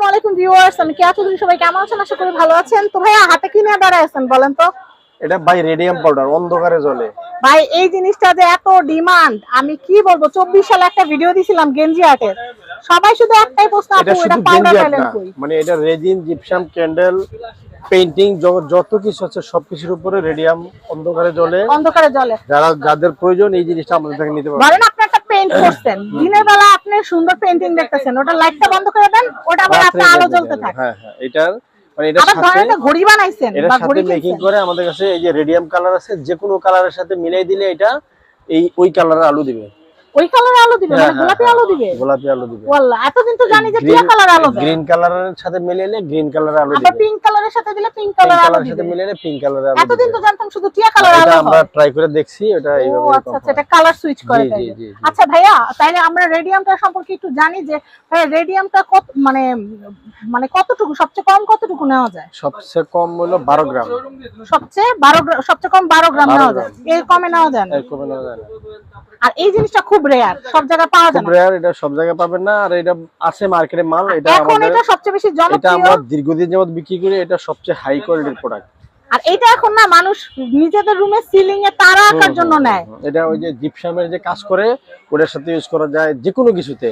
আসসালামু আলাইকুম ভিউয়ার্স, আমি কেয়া চৌধুরী। সবাই কেমন আছেন? আশা করি ভালো আছেন। তো ভাইয়া হাতে কি নিয়ে দাঁড়ায় আছেন বলেন তো? এটা ভাই রেডিয়াম পাউডার, অন্ধকারে জ্বলে। ভাই এই জিনিসটা যে এত ডিমান্ড, আমি কি বলবো। 24 সালে একটা ভিডিও দিছিলাম গেঞ্জি আর্টের, সবাই শুধু একটাই প্রশ্ন, আপু এটা পাউডার পেলেন কই? মানে এটা রেজিন, জিপসাম, ক্যান্ডেল, পেইন্টিং, যত কিছু আছে সবকিছুর উপরে রেডিয়াম অন্ধকারে জ্বলে। যাদের প্রয়োজন এই জিনিসটা আমাদের থেকে নিতে পারবেন। ধরেন আপনি একটা পেইন্ট করছেন, দিনের বেলা আপনি সুন্দর পেইন্টিং দেখতেছেন, ওটা লাইটটা বন্ধ করে দেন, ওটা আবার আপনার আলো জ্বলতে থাকে। হ্যাঁ হ্যাঁ, এটার মানে এটার সাথে ঘড়ি বানাইছেন বা ঘড়ি মেকিং করে আমাদের কাছে এই যে রেডিয়াম কালার আছে, যে কোনো কালারের সাথে মিলাই দিলে এটা ওই কালারের আলো দিবে। ওই কালারের আলো দিবে, মানে গোলাপি আলো দিবে। গোলাপি আলো দিবে। ওয়াল্লাহ, এতদিন তো জানি যে টিয়া কালার আলো দেয়। গ্রিন কালারের সাথে মিলাইলে গ্রিন কালারের আলো দিবে। আবার পিঙ্ক কালারের সাথে দিলে পিঙ্ক কালারের আলো দিবে। সাথে মিলাইলে পিঙ্ক কালারের আলো দিবে। এতদিন তো জানতাম শুধু টিয়া কালার আলো হয়। আমরা ট্রাই করে দেখছি, এটা এইভাবে। আচ্ছা আচ্ছা, এটা কালার সুইচ করে দেয়। আচ্ছা ভাইয়া, তাইলে আমরা রেডিয়ামটা সম্পর্কে একটু জানি যে ভাই রেডিয়ামটা কত মানে কতটুকু, সবচেয়ে কম কতটুকু নেওয়া যায়? সবচেয়ে কম হলো 12 গ্রাম। সবচেয়ে কম 12 গ্রাম নেওয়া যায়, এর কমে নেওয়া যায় না। এর কমে নেওয়া যায় না। আর এই জিনিসটা খুব রেয়ার, সব জায়গায় পাওয়া যায় না। খুব রেয়ার, এটা সব জায়গায় পাবেন না। আর এটা আছে মার্কেটে মাল, এটা এখন এটা সবচেয়ে বেশি জনপ্রিয়। এটা আমরা দীর্ঘদিন যাবত বিক্রি করি, এটা সবচেয়ে হাই কোয়ালিটির প্রোডাক্ট। আর এটা এখন না মানুষ নিজেদের রুমে সিলিং এ তারা আঁকার জন্য নেয়। এটা ওই যে জিপসামের যে কাজ করে ওটার সাথে ইউজ করা যায় যে কোনো কিছুতে।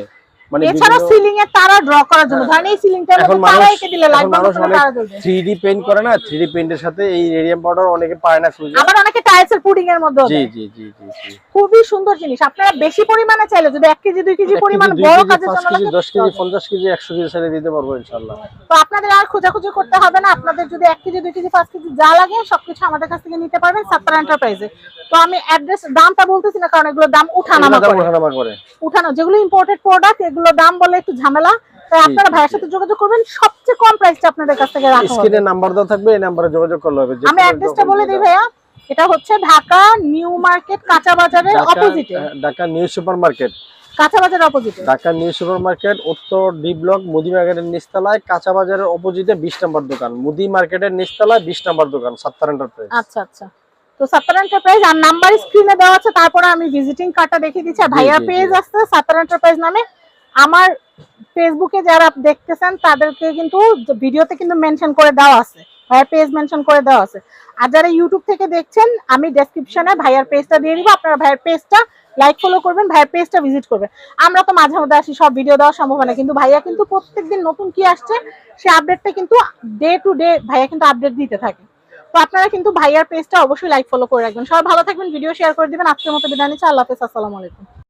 মানে এছাড়া সিলিং এ তারা ড্র করার জন্য, ধরেন এই সিলিংটার মধ্যে তারা এঁকে দিলে লাইট বন্ধ করে তারা জ্বলবে। 3D পেইন্ট করে না, 3D পেইন্টের সাথে এই রেডিয়াম পাউডার অনেকে পায় না খুঁজে। আবার অনেকে টাইলসের পুডিং এর মধ্যে জি জি জি জি। খুবই সুন্দর জিনিস। আপনারা বেশি পরিমাণে চাইলে যদি 1 কেজি 2 কেজি পরিমাণ বড় কাজের জন্য লাগে, 10 কেজি 50 কেজি 100 কেজি চাইলে দিতে পারবো ইনশাআল্লাহ। তো আপনাদের আর খোঁজাখুঁজি করতে হবে না। আপনাদের যদি 1 কেজি 2 কেজি 5 কেজি যা লাগে সবকিছু আমাদের কাছ থেকে নিতে পারবেন সাত্তার এন্টারপ্রাইজে। তো আমি অ্যাড্রেস দামটা বলতেছি না, কারণ এগুলো দাম উঠানামা করে। যেগুলো ইম্পোর্টেড প্রোডাক্ট, এগুলো দাম বলে একটু ঝামেলা। তাই আপনারা ভাইয়ের সাথে যোগাযোগ করবেন, সবচেয়ে কম প্রাইসটা আপনাদের কাছ থেকে রাখা হবে। স্ক্রিনে নাম্বার দেওয়া থাকবে, এই নম্বরে যোগাযোগ করলে হবে। আমি অ্যাড্রেসটা বলে দিই ভাইয়া, এটা হচ্ছে ঢাকা নিউ মার্কেট কাঁচা বাজারের অপোজিটে। ঢাকা নিউ সুপার মার্কেট, কাঁচা বাজারের অপোজিটে। ঢাকা নিউ সুপার মার্কেট উত্তর ডি ব্লক মুদি মার্কেটের নিচতলায়, কাঁচা বাজারের অপোজিটে 20 নম্বর দোকান। মুদি মার্কেটের নিচতলায় 20 নম্বর দোকান, সাত্তার এন্টারপ্রাইজ। আচ্ছা আচ্ছা, তো সাত্তার এন্টারপ্রাইজ আর নাম্বার স্ক্রিনে দেওয়া আছে। তারপরে আমি ভিজিটিং কার্ডটা দেখিয়ে দিচ্ছি। ভাইয়ার পেজ আছে সাত্তার এন্টারপ্রাইজ নামে। আমার ফেসবুকে যারা দেখতেছেন তাদেরকে কিন্তু ভিডিওতে কিন্তু মেনশন করে দেওয়া আছে, ভাইয়ার পেজ মেনশন করে দেওয়া আছে। আর যারা ইউটিউব থেকে দেখছেন, আমি ডেসক্রিপশনে ভাইয়ার পেজটা দিয়ে দিব, আপনারা ভাইয়ার পেজটা লাইক ফলো করবেন, ভাইয়ার পেজটা ভিজিট করবেন। আমরা তো মাঝে মধ্যে আসি, সব ভিডিও দেওয়া সম্ভব না, কিন্তু ভাইয়া কিন্তু প্রত্যেকদিন নতুন কি আসছে সেই আপডেটটা কিন্তু ডে টু ডে ভাইয়া কিন্তু আপডেট দিতে থাকে। তো আপনারা কিন্তু ভাইয়ার পেজটা অবশ্যই লাইক ফলো করে রাখবেন। সবাই ভালো থাকবেন, ভিডিও শেয়ার করে দিবেন। আজকের মতো বিদায় নিচ্ছি, আল্লাহ হাফেজ, আসসালামু আলাইকুম।